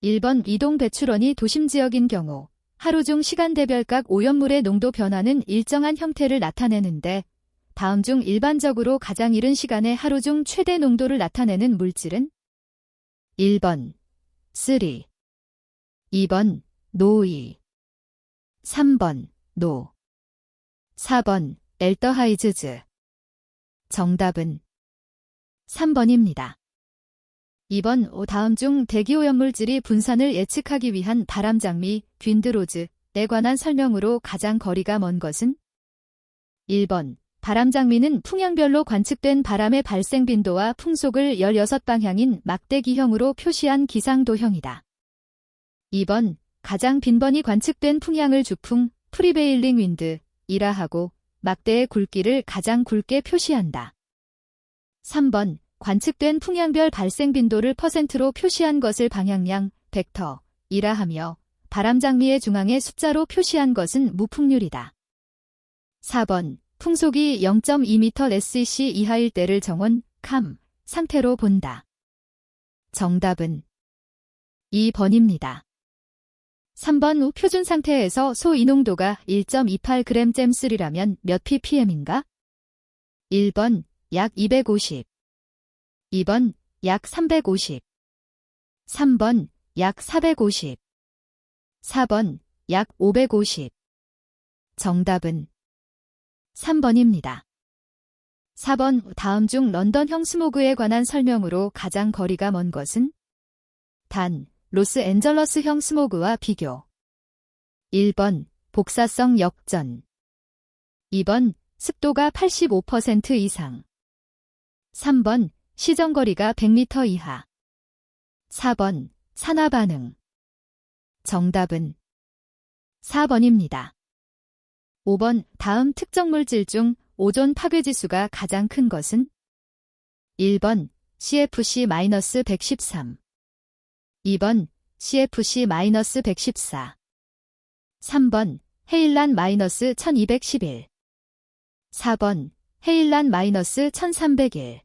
1번 이동 배출원이 도심 지역인 경우 하루 중 시간대별 각 오염물의 농도 변화는 일정한 형태를 나타내는데 다음 중 일반적으로 가장 이른 시간에 하루 중 최대 농도를 나타내는 물질은 1번 쓰리, 2번 노이, 3번 노, 4번 엘더하이즈즈. 정답은 3번입니다. 2번 다음 중 대기오염물질이 분산을 예측하기 위한 바람장미, 윈드로즈에 관한 설명으로 가장 거리가 먼 것은 1번 바람장미는 풍향별로 관측된 바람의 발생 빈도와 풍속을 16방향인 막대기형으로 표시한 기상도형이다. 2번 가장 빈번히 관측된 풍향을 주풍, 프리베일링 윈드이라 하고 막대의 굵기를 가장 굵게 표시한다. 3번 관측된 풍향별 발생 빈도를 퍼센트로 표시한 것을 방향량, 벡터이라 하며 바람장미의 중앙에 숫자로 표시한 것은 무풍률이다. 4번 풍속이 0.2m/s 이하일 때를 정원, 캄, 상태로 본다. 정답은 2번입니다. 3번 표준 상태에서 소 이농도가 1.28g잼3라면 몇 ppm인가? 1번 약 250, 2번 약 350, 3번 약 450, 4번 약 550. 정답은 3번입니다. 4번 다음 중 런던형 스모그에 관한 설명으로 가장 거리가 먼 것은? 단, 로스앤젤러스형 스모그와 비교. 1번 복사성 역전, 2번 습도가 85% 이상, 3번 시정거리가 100m 이하, 4번 산화반응. 정답은 4번입니다. 5번 다음 특정 물질 중 오존 파괴지수가 가장 큰 것은? 1번 CFC-113, 2번 CFC-114, 3번 헤일란-1211, 4번 헤일란-1301.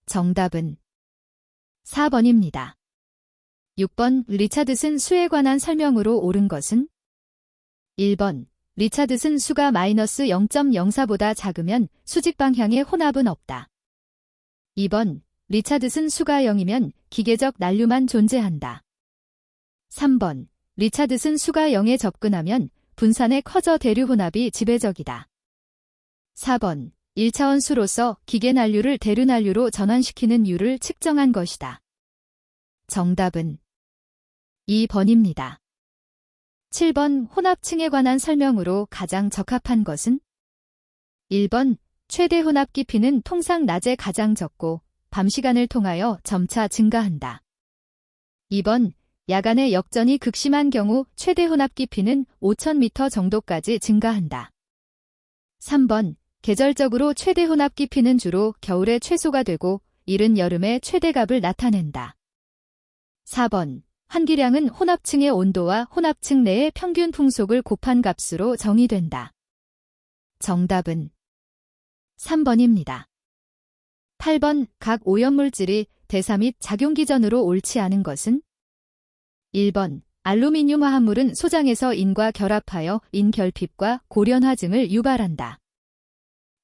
정답은 4번입니다. 6번 리차드슨 수에 관한 설명으로 옳은 것은? 1번 리차드슨 수가 -0.04보다 작으면 수직 방향의 혼합은 없다. 2번 리차드슨 수가 0이면 기계적 난류만 존재한다. 3번 리차드슨 수가 0에 접근하면 분산의 커저 대류 혼합이 지배적이다. 4번 1차원 수로서 기계 난류를 대류 난류로 전환시키는 유를 측정한 것이다. 정답은 2번입니다. 7번 혼합층에 관한 설명으로 가장 적합한 것은? 1번 최대 혼합 깊이는 통상 낮에 가장 적고 밤 시간을 통하여 점차 증가한다. 2번 야간에 역전이 극심한 경우 최대 혼합 깊이는 5000m 정도까지 증가한다. 3번 계절적으로 최대 혼합 깊이는 주로 겨울에 최소가 되고 이른 여름에 최대값을 나타낸다. 4번 환기량은 혼합층의 온도와 혼합층 내의 평균 풍속을 곱한 값으로 정의된다. 정답은 3번입니다. 8번 각 오염물질이 대사 및 작용 기전으로 옳지 않은 것은? 1번 알루미늄 화합물은 소장에서 인과 결합하여 인결핍과 고련화증을 유발한다.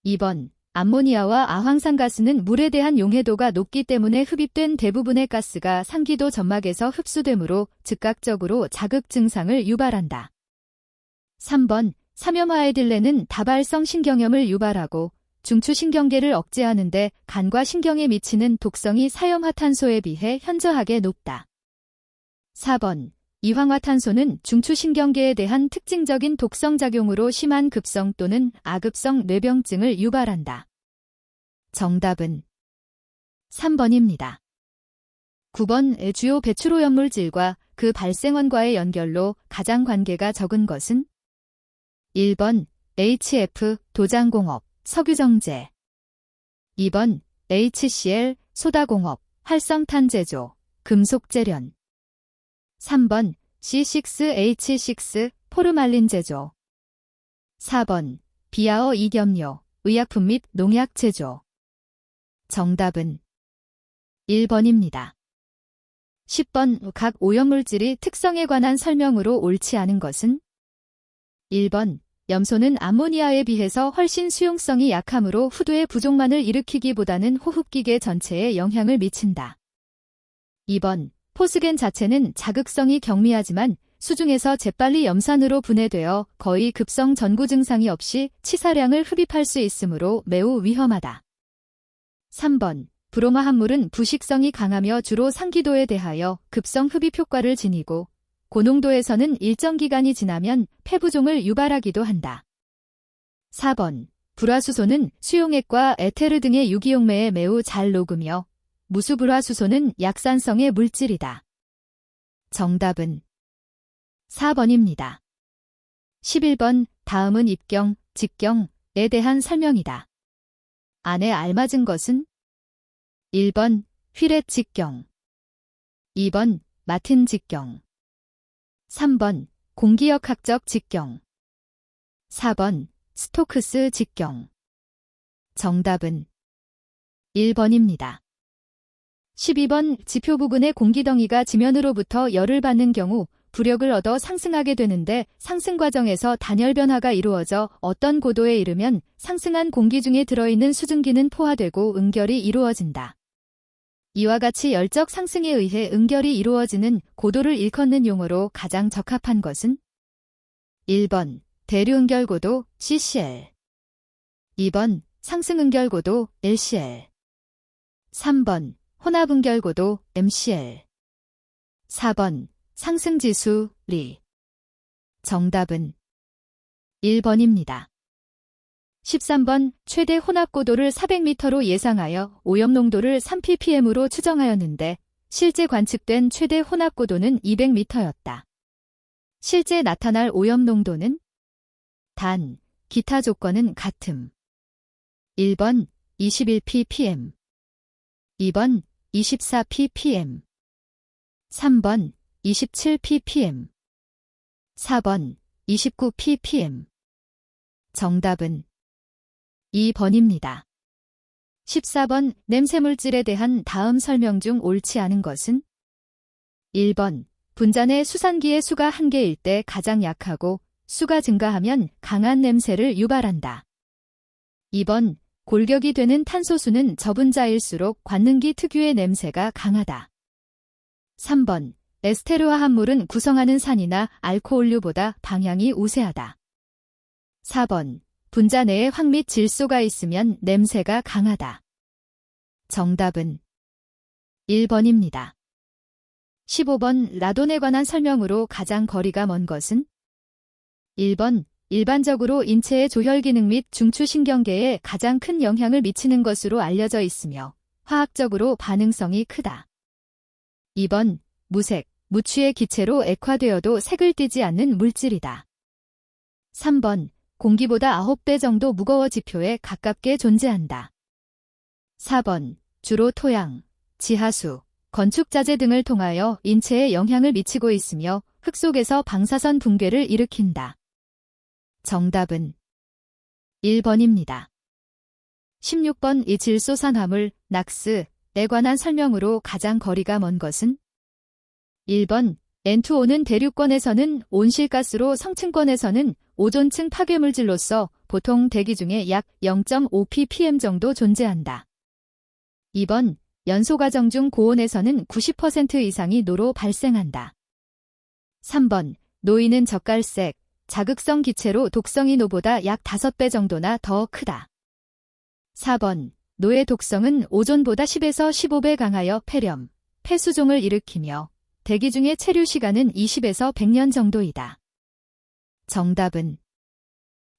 2번 암모니아와 아황산가스는 물에 대한 용해도가 높기 때문에 흡입된 대부분의 가스가 상기도 점막에서 흡수되므로 즉각적으로 자극 증상을 유발한다. 3번 삼염화에딜렌은 다발성 신경염을 유발하고 중추신경계를 억제하는 데 간과 신경에 미치는 독성이 사염화탄소에 비해 현저하게 높다. 4번 이황화탄소는 중추신경계에 대한 특징적인 독성작용으로 심한 급성 또는 아급성 뇌병증을 유발한다. 정답은 3번입니다. 9번 주요 배출오염물질과 그 발생원과의 연결로 가장 관계가 적은 것은? 1번 HF 도장공업, 석유정제, 2번 HCl 소다공업, 활성탄제조, 금속재련, 3번 C6H6 포르말린 제조, 4번 비아어 이겸료, 의약품 및 농약 제조. 정답은 1번입니다. 10번 각 오염물질이 특성에 관한 설명으로 옳지 않은 것은 1번 염소는 암모니아에 비해서 훨씬 수용성이 약하므로 후두의 부족만을 일으키기보다는 호흡기계 전체에 영향을 미친다. 2번 포스겐 자체는 자극성이 경미하지만 수중에서 재빨리 염산으로 분해되어 거의 급성 전구 증상이 없이 치사량을 흡입할 수 있으므로 매우 위험하다. 3번 브로마 함물은 부식성이 강하며 주로 상기도에 대하여 급성 흡입 효과를 지니고 고농도에서는 일정 기간이 지나면 폐부종을 유발하기도 한다. 4번 불화수소는 수용액과 에테르 등의 유기용매에 매우 잘 녹으며 무수불화수소는 약산성의 물질이다. 정답은 4번입니다. 11번 다음은 입경, 직경에 대한 설명이다. 안에 알맞은 것은 1번 휘렛 직경, 2번 마틴 직경, 3번 공기역학적 직경, 4번 스토크스 직경. 정답은 1번입니다. 12번 지표 부근의 공기덩이가 지면으로부터 열을 받는 경우 부력을 얻어 상승하게 되는데 상승 과정에서 단열 변화가 이루어져 어떤 고도에 이르면 상승한 공기 중에 들어있는 수증기는 포화되고 응결이 이루어진다. 이와 같이 열적 상승에 의해 응결이 이루어지는 고도를 일컫는 용어로 가장 적합한 것은 1번 대류응결고도 CCL, 2번 상승응결고도 LCL, 3번 혼합응결고도 MCL, 4번 상승지수 리. 정답은 1번입니다. 13번 최대 혼합고도를 400m로 예상하여 오염농도를 3ppm으로 추정하였는데 실제 관측된 최대 혼합고도는 200m였다. 실제 나타날 오염농도는 단, 기타 조건은 같음. 1번 21ppm, 2번 24ppm, 3번 27ppm, 4번 29ppm. 정답은 2번입니다. 14번 냄새물질에 대한 다음 설명 중 옳지 않은 것은 1번 분자 내 수산기의 수가 1개일 때 가장 약하고 수가 증가하면 강한 냄새를 유발한다. 2번 골격이 되는 탄소수는 저분자일수록 관능기 특유의 냄새가 강하다. 3번 에스테르화 합물은 구성하는 산이나 알코올류보다 방향이 우세하다. 4번 분자 내에 황 및 질소가 있으면 냄새가 강하다. 정답은 1번입니다. 15번 라돈에 관한 설명으로 가장 거리가 먼 것은 1번 일반적으로 인체의 조혈 기능 및 중추신경계에 가장 큰 영향을 미치는 것으로 알려져 있으며 화학적으로 반응성이 크다. 2번 무색, 무취의 기체로 액화되어도 색을 띠지 않는 물질이다. 3번 공기보다 9배 정도 무거워 지표에 가깝게 존재한다. 4번 주로 토양, 지하수, 건축자재 등을 통하여 인체에 영향을 미치고 있으며 흙 속에서 방사선 붕괴를 일으킨다. 정답은 1번입니다. 16번 이 질소산화물, 낙스에 관한 설명으로 가장 거리가 먼 것은 1번 N2O는 대륙권에서는 온실가스로 성층권에서는 오존층 파괴물질로서 보통 대기 중에 약 0.5ppm 정도 존재한다. 2번 연소 과정 중 고온에서는 90% 이상이 노로 발생한다. 3번 노이는 젓갈색, 자극성 기체로 독성이 노보다 약 5배 정도나 더 크다. 4번 노의 독성은 오존보다 10에서 15배 강하여 폐렴, 폐수종을 일으키며 대기 중의 체류 시간은 20에서 100년 정도이다. 정답은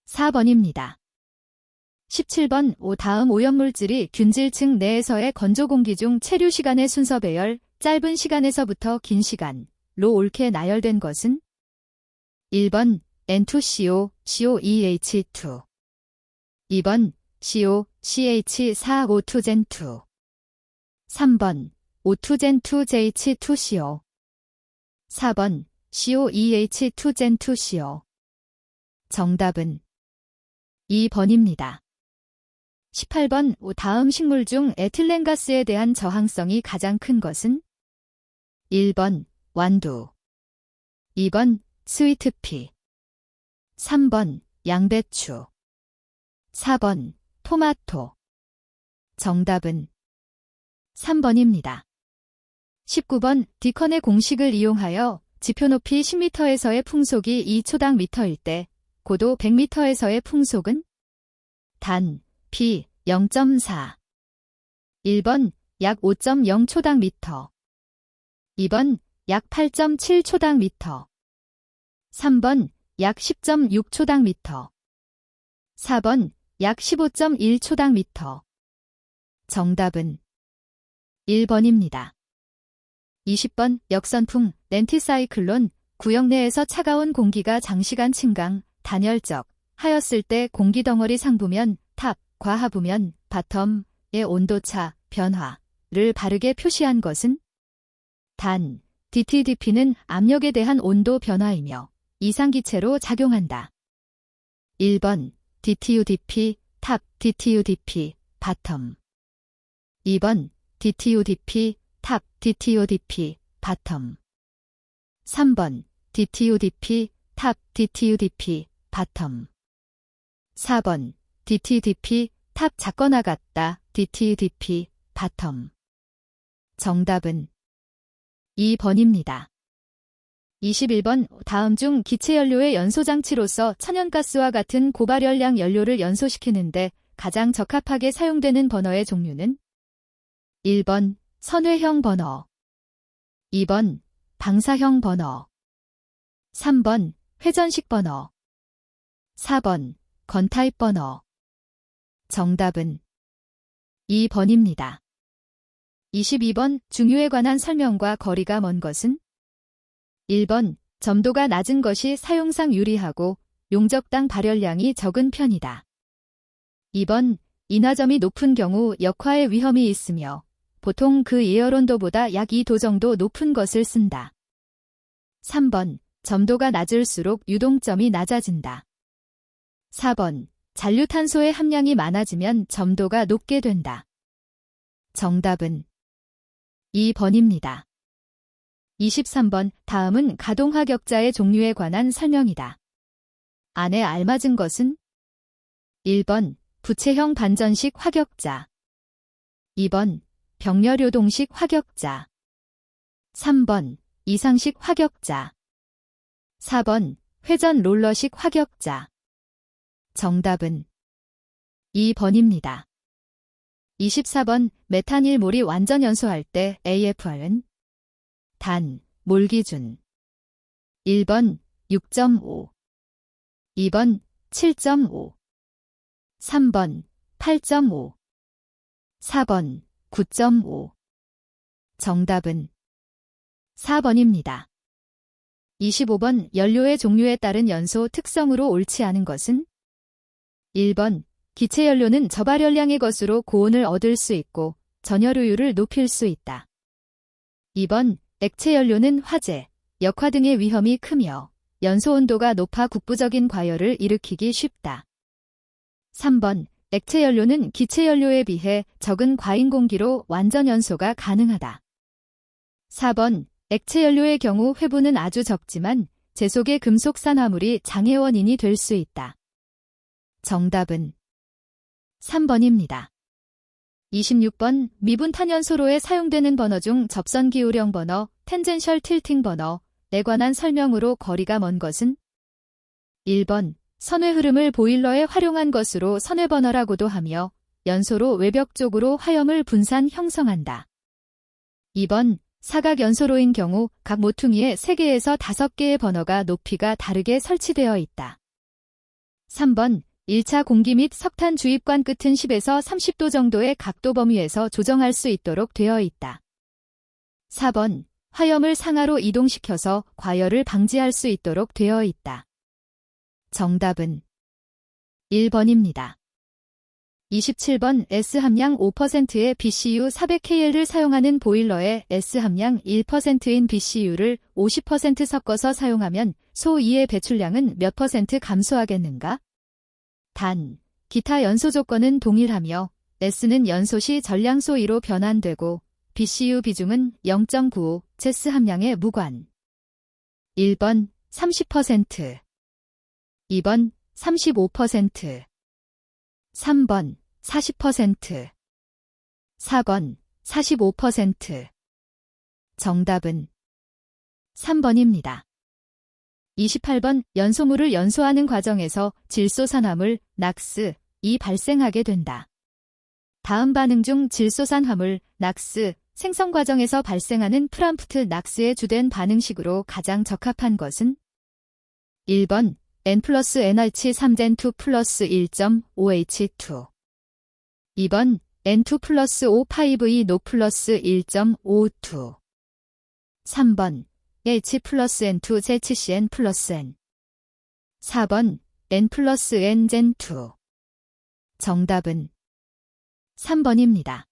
4번입니다. 17번 다음 오염물질이 균질층 내에서의 건조 공기 중 체류 시간의 순서 배열, 짧은 시간에서부터 긴 시간로 옳게 나열된 것은 1번 N2CO, COEH2, 2번 CO, CH4O2Gen2, 3번 O2Gen2JH2CO, 4번 COEH2Gen2CO. 정답은 2번입니다. 18번 다음 식물 중 에틸렌가스에 대한 저항성이 가장 큰 것은 1번 완두, 2번 스위트피, 3번 양배추, 4번 토마토. 정답은 3번입니다. 19번 디컨의 공식을 이용하여 지표 높이 10m에서의 풍속이 2초당 미터일 때 고도 100m에서의 풍속은 단 p 0.4. 1번 약 5.0초당 미터, 2번 약 8.7초당 미터, 3번 약 10.6초당 미터, 4번 약 15.1초당 미터. 정답은 1번입니다. 20번 역선풍, 렌티사이클론, 구역 내에서 차가운 공기가 장시간 침강, 단열적, 하였을 때 공기덩어리 상부면, 탑, 과하부면, 바텀의 온도차, 변화를 바르게 표시한 것은 단, DTDP는 압력에 대한 온도 변화이며 이상기체로 작용한다. 1번 DTUDP, 탑, DTUDP, 바텀. 2번 DTUDP, 탑, DTUDP, 바텀. 3번 DTUDP, 탑, DTUDP, 바텀. 4번 DTDP, 탑 작거나 같다, DTDP, 바텀. 정답은 2번입니다. 21번 다음 중 기체연료의 연소장치로서 천연가스와 같은 고발열량 연료를 연소시키는데 가장 적합하게 사용되는 버너의 종류는 1번 선회형 버너, 2번 방사형 버너, 3번 회전식 버너, 4번 건타입 버너. 정답은 2번입니다. 22번 중유에 관한 설명과 거리가 먼 것은 1번 점도가 낮은 것이 사용상 유리하고 용적당 발열량이 적은 편이다. 2번 인화점이 높은 경우 역화의 위험이 있으며 보통 그 예열온도보다 약 2도 정도 높은 것을 쓴다. 3번 점도가 낮을수록 유동점이 낮아진다. 4번 잔류탄소의 함량이 많아지면 점도가 높게 된다. 정답은 2번입니다. 23번 다음은 가동화격자의 종류에 관한 설명이다. 안에 알맞은 것은 1번 부채형 반전식 화격자, 2번 병렬요동식 화격자, 3번 이상식 화격자, 4번 회전 롤러식 화격자. 정답은 2번입니다. 24번 메탄일몰이 완전 연소할 때 AFR은 단, 몰 기준 1번 6.5, 2번 7.5, 3번 8.5, 4번 9.5. 정답은 4번입니다. 25번 연료의 종류에 따른 연소 특성으로 옳지 않은 것은 1번 기체연료는 저발열량의 것으로 고온을 얻을 수 있고 전열효율을 높일 수 있다. 2번 액체연료는 화재, 역화 등의 위험이 크며 연소온도가 높아 국부적인 과열을 일으키기 쉽다. 3번 액체연료는 기체연료에 비해 적은 과잉공기로 완전 연소가 가능하다. 4번 액체연료의 경우 회부는 아주 적지만 제속의 금속산화물이 장애 원인이 될 수 있다. 정답은 3번입니다. 26번 미분탄연소로에 사용되는 버너 중 접선기울형 버너, 텐젠셜 틸팅 버너에 관한 설명으로 거리가 먼 것은 1번 선회 흐름을 보일러에 활용한 것으로 선회버너라고도 하며 연소로 외벽 쪽으로 화염을 분산 형성한다. 2번 사각연소로인 경우 각 모퉁이에 3개에서 5개의 버너가 높이가 다르게 설치되어 있다. 3번 1차 공기 및 석탄 주입관 끝은 10에서 30도 정도의 각도 범위에서 조정할 수 있도록 되어 있다. 4번 화염을 상하로 이동시켜서 과열을 방지할 수 있도록 되어 있다. 정답은 1번입니다. 27번 S함량 5%의 BCU 400KL을 사용하는 보일러에 S함량 1%인 BCU를 50% 섞어서 사용하면 소 2의 배출량은 몇 % 감소하겠는가? 단, 기타 연소 조건은 동일하며 S는 연소 시 전량소 2로 변환되고 BCU 비중은 0.95, 제스 함량에 무관. 1번 30%, 2번 35%, 3번 40%, 4번 45%. 정답은 3번입니다. 28번 연소물을 연소하는 과정에서 질소산화물, 낙스이 발생하게 된다. 다음 반응 중 질소산화물, 낙스 생성 과정에서 발생하는 프람프트 낙스의 주된 반응식으로 가장 적합한 것은 1번 N 플러스 NH3Gen2 플러스 1.5H2 2번 N2 플러스 5-5E 노 플러스 1.52 3번 H 플러스 N2 ZCN 플러스 N 4번 N 플러스 N Gen2. 정답은 3번입니다.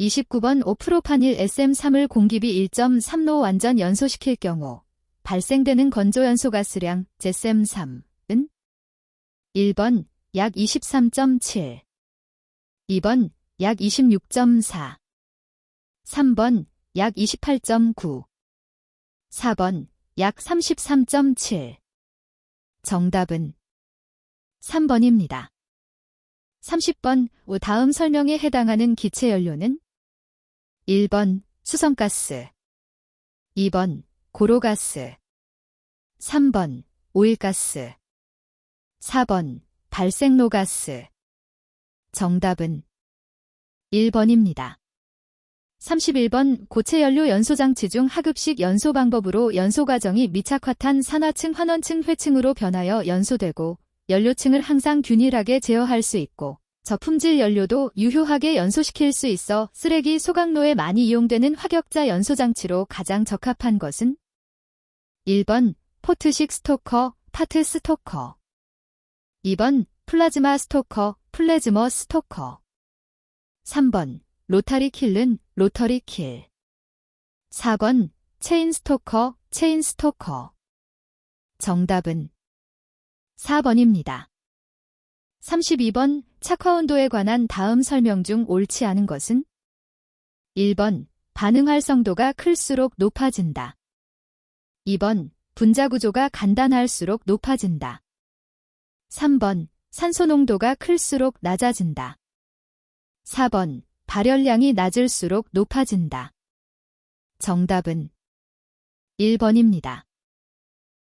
29번 5프로파닐 SM3을 공기비 1.3로 완전 연소시킬 경우 발생되는 건조연소 가스량 ZSM3은 1번 약 23.7, 2번 약 26.4, 3번 약 28.9, 4번 약 33.7. 정답은 3번입니다. 30번 다음 설명에 해당하는 기체 연료는 1번 수성가스, 2번 고로가스, 3번 오일가스, 4번 발생로가스. 정답은 1번입니다. 31번 고체연료 연소장치 중 하급식 연소 방법으로 연소 과정이 미착화탄 산화층 환원층 회층으로 변하여 연소되고 연료층을 항상 균일하게 제어할 수 있고 저품질 연료도 유효하게 연소시킬 수 있어 쓰레기 소각로에 많이 이용되는 화격자 연소장치로 가장 적합한 것은 1번 포트식 스토커, 파트 스토커, 2번 플라즈마 스토커, 플래즈머 스토커, 3번 로타리 킬은 로터리 킬, 4번 체인 스토커, 체인 스토커. 정답은 4번입니다. 32번 착화온도에 관한 다음 설명 중 옳지 않은 것은 1번 반응 활성도가 클수록 높아진다. 2번 분자 구조가 간단할수록 높아진다. 3번 산소 농도가 클수록 낮아진다. 4번 발열량이 낮을수록 높아진다. 정답은 1번입니다.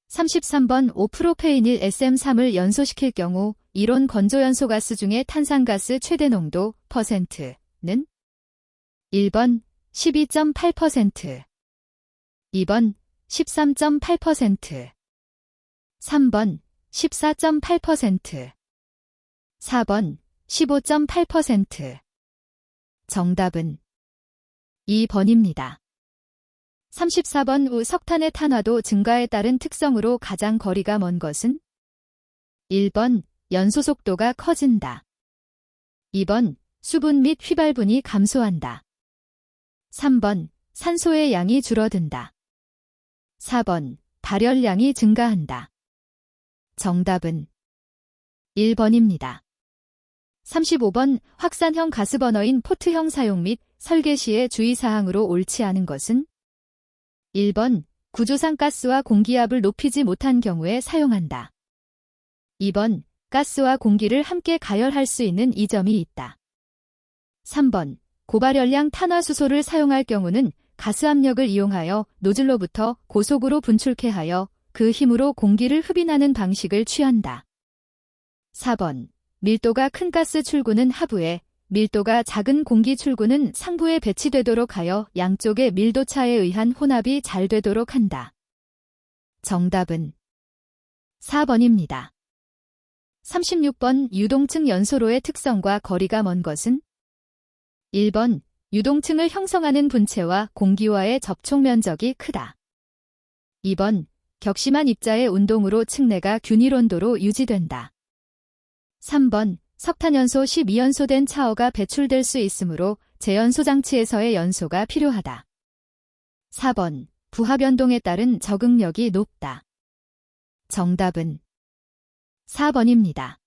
33번 5프로페이닐 SM3을 연소시킬 경우 이론 건조연소가스 중에 탄산가스 최대 농도 %는 1번 12.8%, 2번 13.8%, 3번 14.8%, 4번 15.8%. 정답은 2번입니다. 34번 석탄의 탄화도 증가에 따른 특성으로 가장 거리가 먼 것은 1번 연소 속도가 커진다. 2번 수분 및 휘발분이 감소한다. 3번 산소의 양이 줄어든다. 4번 발열량이 증가한다. 정답은 1번입니다. 35번 확산형 가스버너인 포트형 사용 및 설계 시의 주의사항으로 옳지 않은 것은 1번 구조상 가스와 공기압을 높이지 못한 경우에 사용한다. 2번 가스와 공기를 함께 가열할 수 있는 이점이 있다. 3번 고발열량 탄화수소를 사용할 경우는 가스 압력을 이용하여 노즐로부터 고속으로 분출케 하여 그 힘으로 공기를 흡인하는 방식을 취한다. 4번 밀도가 큰 가스 출구는 하부에, 밀도가 작은 공기 출구는 상부에 배치되도록 하여 양쪽의 밀도차에 의한 혼합이 잘 되도록 한다. 정답은 4번입니다. 36번 유동층 연소로의 특성과 거리가 먼 것은 1번 유동층을 형성하는 분체와 공기와의 접촉 면적이 크다. 2번 격심한 입자의 운동으로 층내가 균일 온도로 유지된다. 3번 석탄연소 12연소된 차어가 배출될 수 있으므로 재연소 장치에서의 연소가 필요하다. 4번 부하 변동에 따른 적응력이 높다. 정답은 4번입니다.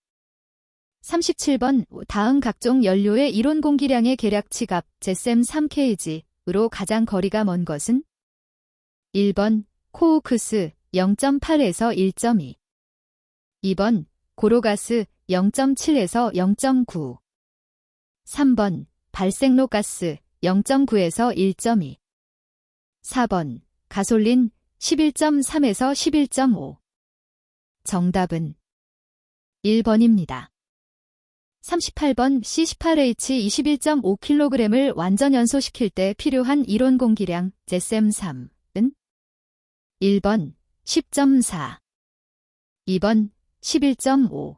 37번 다음 각종 연료의 이론 공기량의 계략치 값 제셈 3kg으로 가장 거리가 먼 것은 1번 코우크스 0.8에서 1.2 2번 고로가스 0.7에서 0.9 3번 발생로가스 0.9에서 1.2 4번 가솔린 11.3에서 11.5 정답은 1번입니다. 38번 C18H 21.5kg을 완전 연소시킬 때 필요한 이론 공기량 제셈 3은 1번 10.4 2번 11.5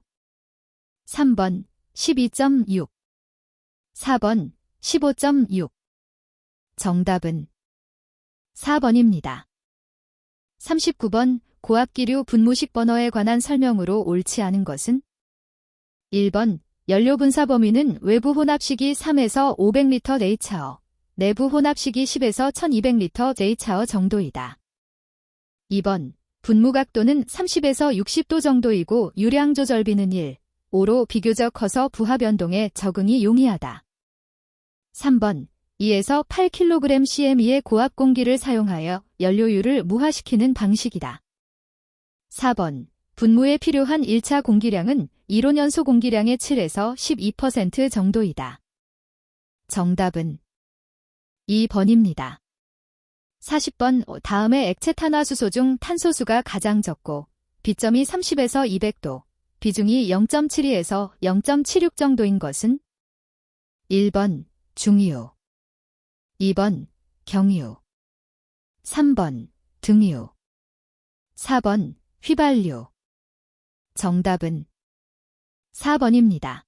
3번 12.6 4번 15.6 정답은 4번입니다. 39번 고압기류 분무식 버너에 관한 설명으로 옳지 않은 것은 1번 연료 분사 범위는 외부 혼합식이 3에서 500L 네이차어, 내부 혼합식이 10에서 1200L 네이차어 정도이다. 2번 분무 각도는 30에서 60도 정도이고 유량 조절비는 1, 5로 비교적 커서 부하 변동에 적응이 용이하다. 3번 2에서 8kg CME의 고압 공기를 사용하여 연료율을 무화시키는 방식이다. 4번 분무에 필요한 1차 공기량은 이론 연소 공기량의 7에서 12% 정도이다. 정답은 2번입니다. 40번 다음의 액체 탄화수소 중 탄소수가 가장 적고 비점이 30에서 200도, 비중이 0.72에서 0.76 정도인 것은 1번 중유, 2번 경유, 3번 등유, 4번 휘발유. 정답은 4번입니다.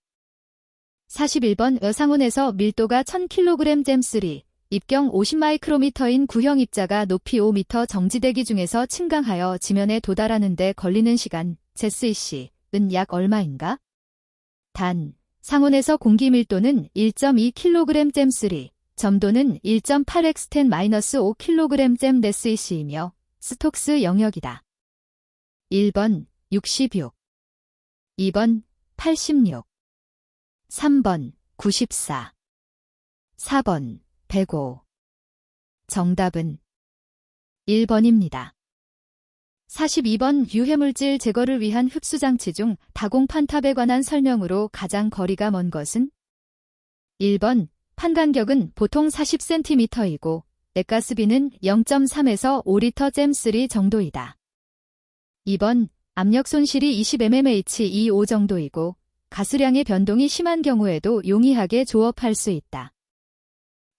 41번 상온에서 밀도가 1000kg 잼3, 입경 50마이크로미터인 구형 입자가 높이 5m 정지대기 중에서 침강하여 지면에 도달하는 데 걸리는 시간 ZCC는 약 얼마인가? 단, 상온에서 공기 밀도는 1.2kg 잼3, 점도는 1.8x10-5kg 잼 ZCC이며 스톡스 영역이다. 1번 66, 2번 86, 3번 94, 4번 105. 정답은 1번입니다. 42번 유해물질 제거를 위한 흡수장치 중 다공판탑에 관한 설명으로 가장 거리가 먼 것은 1번 판간격은 보통 40cm이고 넷가스비는 0.3에서 5L 잼3 정도이다. 2번 압력 손실이 20mmH25 정도이고 가스량의 변동이 심한 경우에도 용이하게 조업할 수 있다.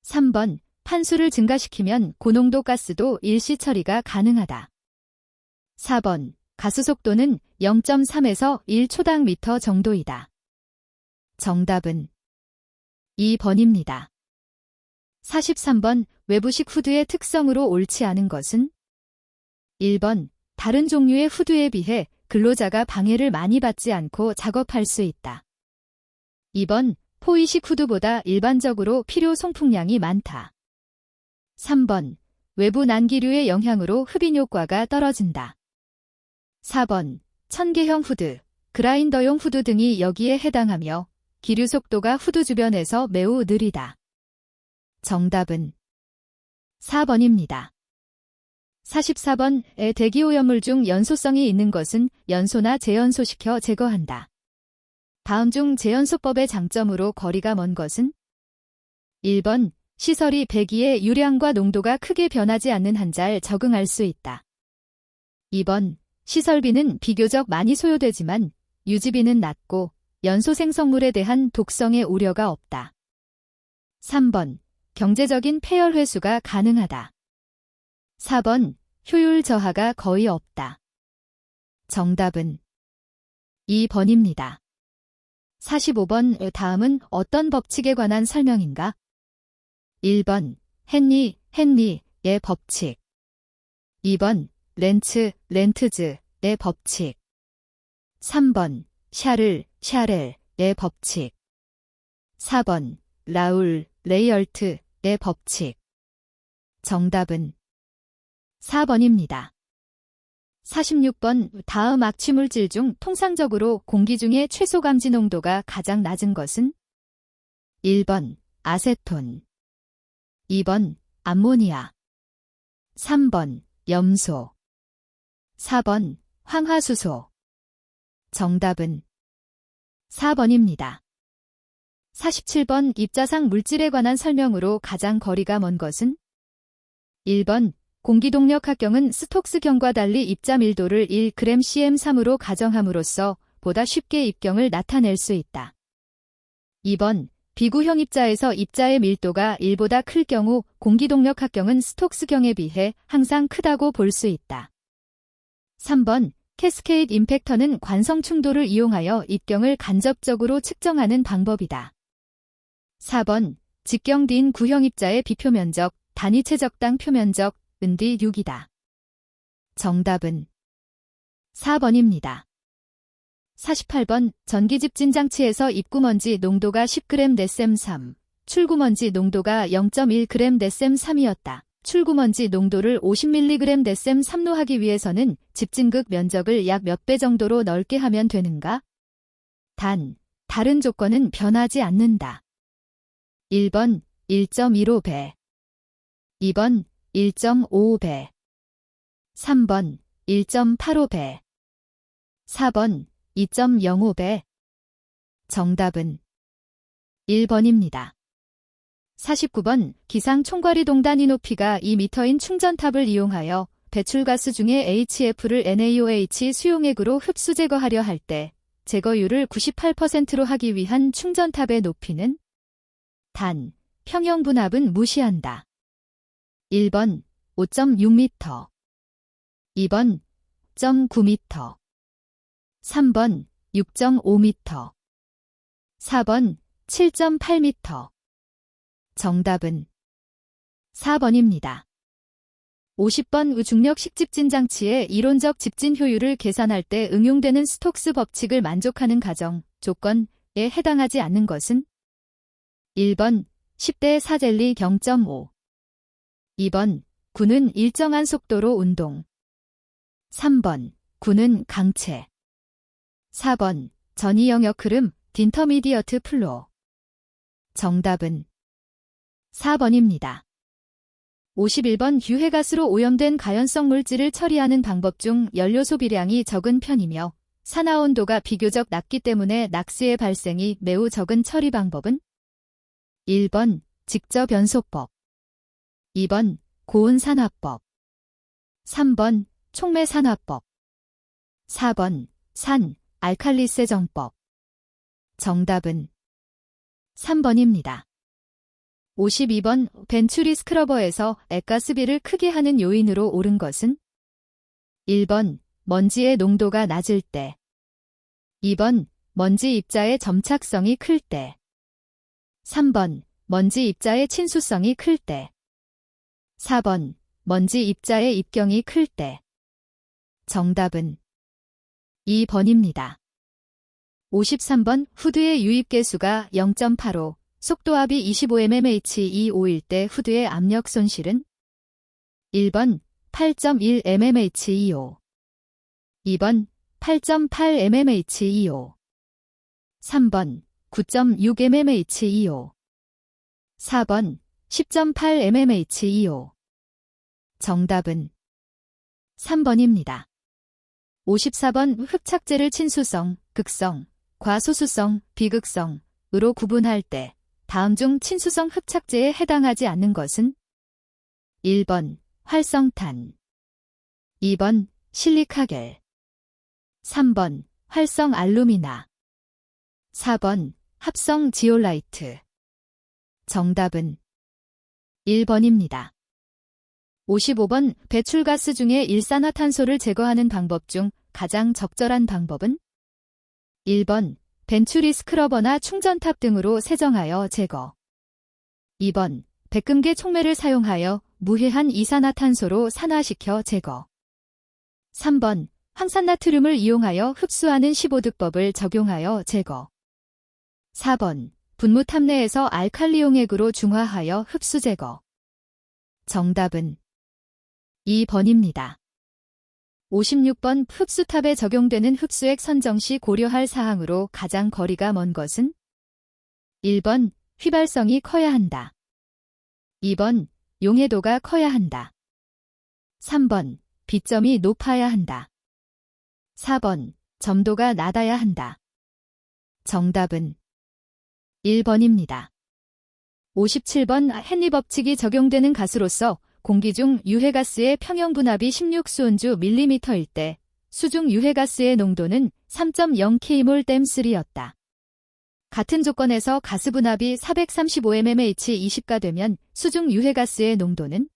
3번 판수를 증가시키면 고농도 가스도 일시 처리가 가능하다. 4번 가스 속도는 0.3에서 1초당 미터 정도이다. 정답은 2번입니다. 43번 외부식 후드의 특성으로 옳지 않은 것은 1번 다른 종류의 후드에 비해 근로자가 방해를 많이 받지 않고 작업할 수 있다. 2번 포이식 후드보다 일반적으로 필요 송풍량이 많다. 3번 외부 난기류의 영향으로 흡인 효과가 떨어진다. 4번 천계형 후드, 그라인더용 후드 등이 여기에 해당하며 기류 속도가 후드 주변에서 매우 느리다. 정답은 4번입니다. 44번의 대기오염물 중 연소성이 있는 것은 연소나 재연소시켜 제거한다. 다음 중 재연소법의 장점으로 거리가 먼 것은 1번 시설이 배기의 유량과 농도가 크게 변하지 않는 한잘 적응할 수 있다. 2번 시설비는 비교적 많이 소요되지만 유지비는 낮고 연소 생성물에 대한 독성의 우려가 없다. 3번 경제적인 폐열 회수가 가능하다. 4번 효율 저하가 거의 없다. 정답은 2번입니다. 45번 다음은 어떤 법칙에 관한 설명인가? 1번 헨리의 법칙, 2번 렌트즈의 법칙, 3번 샤를의 법칙, 4번 레이얼트의 법칙. 정답은 4번입니다. 46번 다음 악취물질 중 통상적으로 공기 중의 최소 감지 농도가 가장 낮은 것은 1번 아세톤, 2번 암모니아, 3번 염소, 4번 황화수소. 정답은 4번입니다. 47번 입자상 물질에 관한 설명으로 가장 거리가 먼 것은 1번 공기동력학경은 스톡스경과 달리 입자 밀도를 1gcm3으로 가정함으로써 보다 쉽게 입경을 나타낼 수 있다. 2번 비구형 입자에서 입자의 밀도가 1보다 클 경우 공기동력학경은 스톡스경에 비해 항상 크다고 볼 수 있다. 3번 캐스케이드 임팩터는 관성 충돌을 이용하여 입경을 간접적으로 측정하는 방법이다. 4번 직경디인 구형 입자의 비표면적, 단위 최적당 표면적, 은디 6이다. 정답은 4번입니다. 48번 전기집진 장치에서 입구먼지 농도가 10g 데셈 3, 출구먼지 농도가 0.1g 데셈 3이었다. 출구먼지 농도를 50mg 데셈 3로 하기 위해서는 집진극 면적을 약 몇 배 정도로 넓게 하면 되는가? 단, 다른 조건은 변하지 않는다. 1번 1.15배, 2번 1.55배, 3번 1.85배, 4번 2.05배. 정답은 1번입니다. 49번 기상총괄이동단위 높이가 2m인 충전탑을 이용하여 배출가스 중에 HF를 NaOH 수용액으로 흡수 제거하려 할 때 제거율을 98%로 하기 위한 충전탑의 높이는? 단, 평형분압은 무시한다. 1번 5.6m, 2번 5.9m, 3번 6.5m, 4번 7.8m. 정답은 4번입니다. 50번 중력 식집진 장치의 이론적 집진 효율을 계산할 때 응용되는 스톡스 법칙을 만족하는 가정, 조건에 해당하지 않는 것은? 1번 10대 4젤리 0.5, 2번 구는 일정한 속도로 운동, 3번 구는 강체, 4번 전위 영역 흐름 딘터미디어트 플로. 정답은 4번입니다. 51번 유해가스로 오염된 가연성 물질을 처리하는 방법 중 연료 소비량이 적은 편이며 산화온도가 비교적 낮기 때문에 낙수의 발생이 매우 적은 처리 방법은? 1번 직접연소법, 2번 고온산화법, 3번 촉매산화법, 4번 산 알칼리세 정법. 정답은 3번입니다. 52번 벤츄리 스크러버에서 액가스비를 크게 하는 요인으로 옳은 것은? 1번 먼지의 농도가 낮을 때, 2번 먼지 입자의 점착성이 클 때, 3번 먼지 입자의 친수성이 클 때, 4번 먼지 입자의 입경이 클 때. 정답은 2번입니다. 53번 후드의 유입계수가 0.85, 속도압이 25mmHg/2일 때 후드의 압력 손실은? 1번 8.1mmHg/2, 2번 8.8mmHg/2, 3번 9.6mmHg/2, 4번 10.8mmHg/2. 정답은 3번입니다. 54번 흡착제를 친수성, 극성, 과소수성, 비극성으로 구분할 때 다음 중 친수성 흡착제에 해당하지 않는 것은? 1번 활성탄, 2번 실리카겔, 3번 활성 알루미나, 4번 합성 지올라이트. 정답은 1번입니다. 55번 배출가스 중에 일산화탄소를 제거하는 방법 중 가장 적절한 방법은? 1번 벤츄리 스크러버나 충전탑 등으로 세정하여 제거, 2번 백금계 촉매를 사용하여 무해한 이산화탄소로 산화시켜 제거, 3번 황산나트륨을 이용하여 흡수하는 15득법을 적용하여 제거, 4번 분무탑 내에서 알칼리용액으로 중화하여 흡수 제거. 정답은 2번입니다. 56번 흡수탑에 적용되는 흡수액 선정 시 고려할 사항으로 가장 거리가 먼 것은? 1번 휘발성이 커야 한다. 2번 용해도가 커야 한다. 3번 비점이 높아야 한다. 4번 점도가 낮아야 한다. 정답은 1번입니다. 57번 헨리 법칙이 적용되는 가스로서 공기 중 유해가스의 평형분압이 16수온주 밀리미터일 때 수중 유해가스의 농도는 3.0kmol 댐3였다. 같은 조건에서 가스분압이 435mmh 20가 되면 수중 유해가스의 농도는?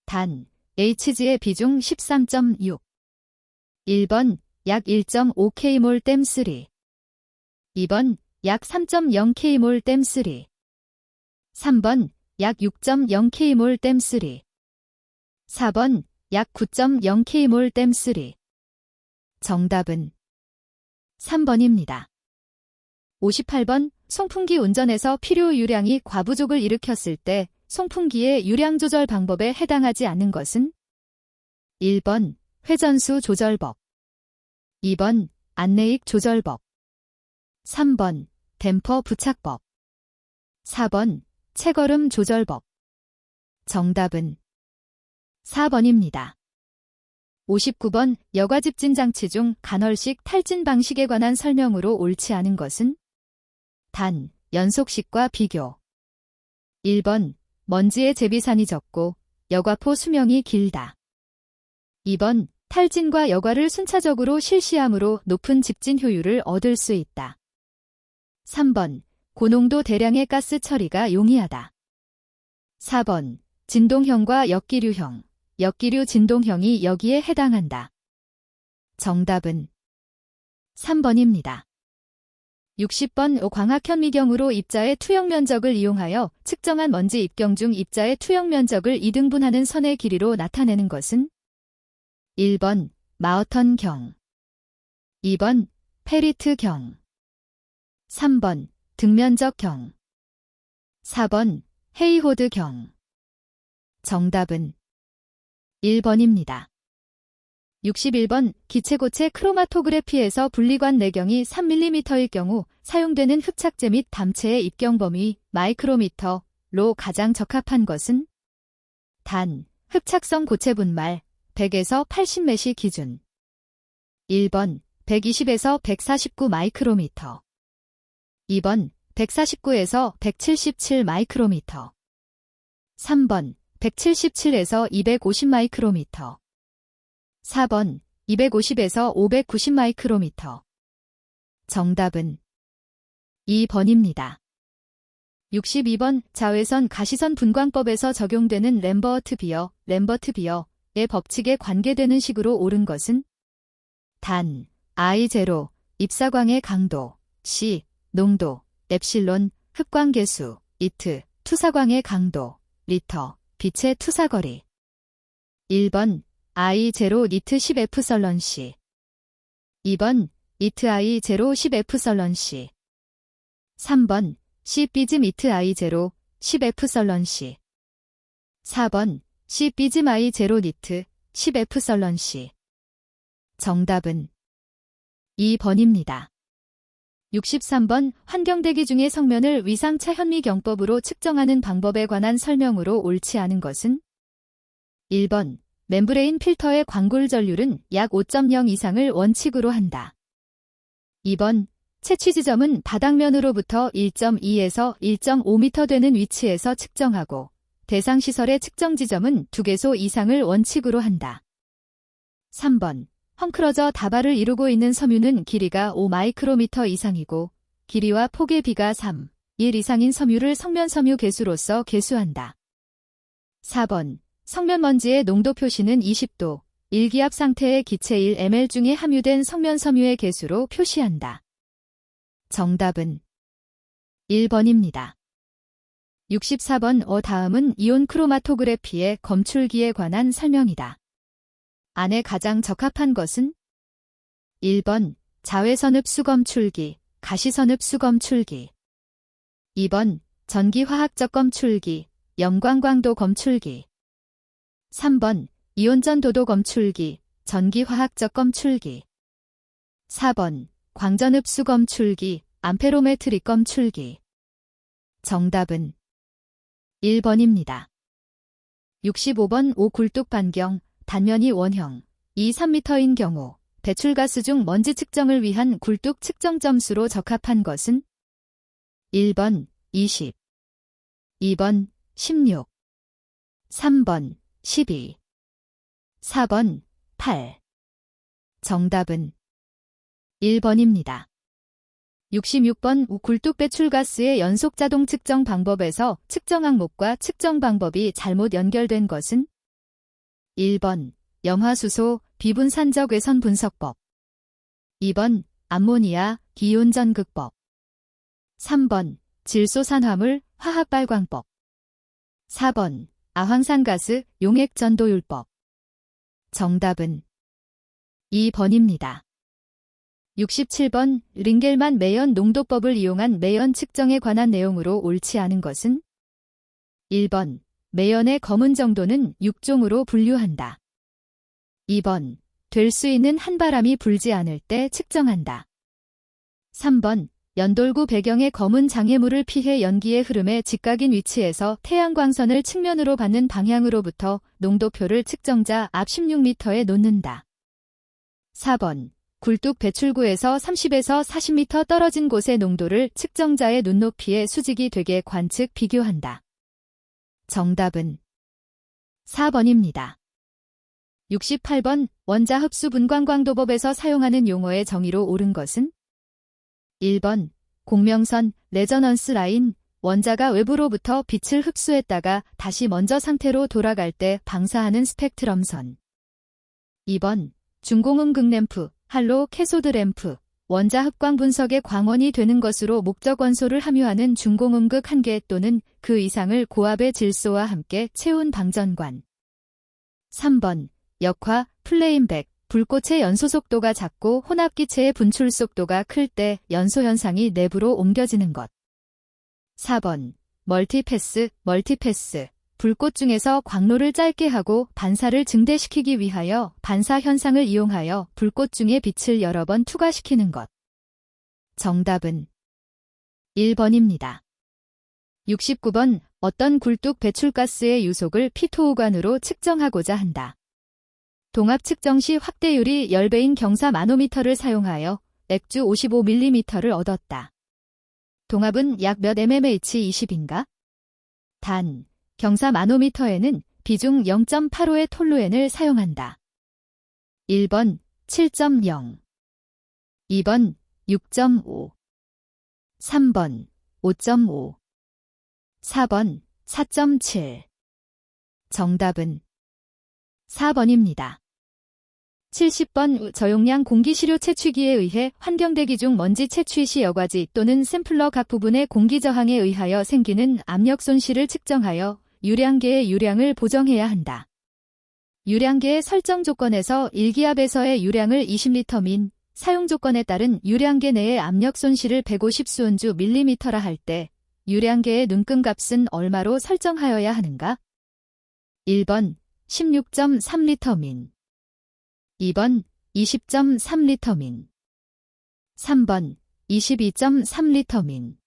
단, Hg의 비중 13.6. 1번 약 1.5kmol 댐3. 2번 약 3.0kmol 댐3. 3번 약 6.0kmol 댐3. 4번 약 9.0kmol 댐3. 정답은 3번입니다. 58번 송풍기 운전에서 필요 유량이 과부족을 일으켰을 때 송풍기의 유량 조절 방법에 해당하지 않는 것은? 1번 회전수 조절법. 2번 안내익 조절법. 3번 댐퍼 부착법. 4번 체걸음 조절법. 정답은 4번입니다. 59번 여과집진 장치 중 간헐식 탈진 방식에 관한 설명으로 옳지 않은 것은? 단, 연속식과 비교. 1번 먼지의 제비산이 적고 여과포 수명이 길다. 2번 탈진과 여과를 순차적으로 실시함으로 높은 집진 효율을 얻을 수 있다. 3번 고농도 대량의 가스 처리가 용이하다. 4번 진동형과 역기류형, 역기류 진동형이 여기에 해당한다. 정답은 3번입니다. 60번 광학현미경으로 입자의 투영 면적을 이용하여 측정한 먼지 입경 중 입자의 투영 면적을 2등분하는 선의 길이로 나타내는 것은? 1번 마어턴경. 2번 페리트경. 3번 등면적경. 4번 헤이호드경. 정답은 1번입니다. 61번 기체고체 크로마토그래피에서 분리관 내경이 3mm일 경우 사용되는 흡착제 및 담체의 입경 범위 마이크로미터로 가장 적합한 것은? 단, 흡착성 고체 분말 100에서 80메시 기준. 1번 120에서 149 마이크로미터. 2번 149에서 177 마이크로미터. 3번 177에서 250 마이크로미터. 4번 250에서 590 마이크로미터. 정답은 2번입니다. 62번 자외선 가시선 분광법에서 적용되는 램버트 비어의 법칙에 관계되는 식으로 옳은 것은? 단, I0, 입사광의 강도, C, 농도, 엡실론, 흡광계수, 이트, 투사광의 강도, 리터, 빛의 투사거리. 1번 I0 니트 10 C. 2번 이트 I0 10 C. 3번 C 삐즘 이트 I0 10 C. 4번 C 삐즘 I0 니트 10 C. 정답은 2번입니다. 63번 환경대기 중의 성면을 위상차 현미경법으로 측정하는 방법에 관한 설명으로 옳지 않은 것은? 1번 멤브레인 필터의 광골 전류는 약 5.0 이상을 원칙으로 한다. 2번 채취 지점은 바닥면으로부터 1.2에서 1.5m 되는 위치에서 측정하고 대상 시설의 측정 지점은 2개소 이상을 원칙으로 한다. 3번 헝클어져 다발을 이루고 있는 섬유는 길이가 5 마이크로미터 이상이고 길이와 폭의 비가 3, 1 이상인 섬유를 성면섬유 계수로서 계수한다. 4번 성면먼지의 농도 표시는 20도, 1기압 상태의 기체 1ml 중에 함유된 성면섬유의 계수로 표시한다. 정답은 1번입니다. 64번 다음은 이온 크로마토그래피의 검출기에 관한 설명이다. 안에 가장 적합한 것은? 1번 자외선읍 수검출기, 가시선읍 수검출기. 2번 전기화학적 검출기, 영광광도 검출기. 3번 이온전 도도 검출기, 전기화학적 검출기. 4번 광전흡수 검출기, 암페로메트릭 검출기. 정답은 1번입니다. 65번 오굴뚝 반경, 단면이 원형, 3m인 경우 배출가스 중 먼지 측정을 위한 굴뚝 측정 점수로 적합한 것은 1번 20, 2번 16, 3번 12, 4번 8. 정답은 1번입니다. 66번 굴뚝 배출가스의 연속 자동 측정 방법에서 측정 항목과 측정 방법이 잘못 연결된 것은 1번 염화수소 비분산적 외선 분석법, 2번 암모니아 기이온 전극법, 3번 질소산화물 화학 발광법, 4번 아황산가스 용액 전도율법. 정답은 2번입니다. 67번 링겔만 매연 농도법을 이용한 매연 측정에 관한 내용으로 옳지 않은 것은 1번 매연의 검은 정도는 6종으로 분류한다. 2번 될 수 있는 한바람이 불지 않을 때 측정한다. 3번 연돌구 배경의 검은 장애물을 피해 연기의 흐름에 직각인 위치에서 태양광선을 측면으로 받는 방향으로부터 농도표를 측정자 앞 16m에 놓는다. 4번 굴뚝 배출구에서 30에서 40m 떨어진 곳의 농도를 측정자의 눈높이에 수직이 되게 관측 비교한다. 정답은 4번입니다. 68번 원자 흡수 분광광도법에서 사용하는 용어의 정의로 옳은 것은 1번 공명선 레저넌스 라인, 원자가 외부로부터 빛을 흡수했다가 다시 먼저 상태로 돌아갈 때 방사하는 스펙트럼선. 2번 중공음극 램프, 할로 캐소드 램프, 원자 흡광 분석의 광원이 되는 것으로 목적 원소를 함유하는 중공음극 1개 또는 그 이상을 고압의 질소와 함께 채운 방전관. 3번 역화, 플레임백, 불꽃의 연소 속도가 작고 혼합기체의 분출 속도가 클 때 연소 현상이 내부로 옮겨지는 것. 4번 멀티패스, 불꽃 중에서 광로를 짧게 하고 반사를 증대시키기 위하여 반사 현상을 이용하여 불꽃 중에 빛을 여러 번 투과시키는 것. 정답은 1번입니다. 69번 어떤 굴뚝 배출가스의 유속을 피토우관으로 측정하고자 한다. 동압 측정 시 확대율이 10배인 경사 마노미터를 사용하여 액주 55mm를 얻었다. 동압은 약 몇 mmH 20인가? 단, 경사 마노미터에는 비중 0.85의 톨루엔을 사용한다. 1번 7.0, 2번 6.5, 3번 5.5, 4번 4.7. 정답은 4번입니다. 70번 저용량 공기시료 채취기에 의해 환경대기 중 먼지 채취 시 여과지 또는 샘플러 각 부분의 공기 저항에 의하여 생기는 압력 손실을 측정하여 유량계의 유량을 보정해야 한다. 유량계의 설정 조건에서 1기압에서의 유량을 20L 민, 사용 조건에 따른 유량계 내의 압력 손실을 150 수은주 밀리미터라 할 때 유량계의 눈금값은 얼마로 설정하여야 하는가? 1번 16.3L 민, 2번 20.3L 민, 3번 22.3L 민,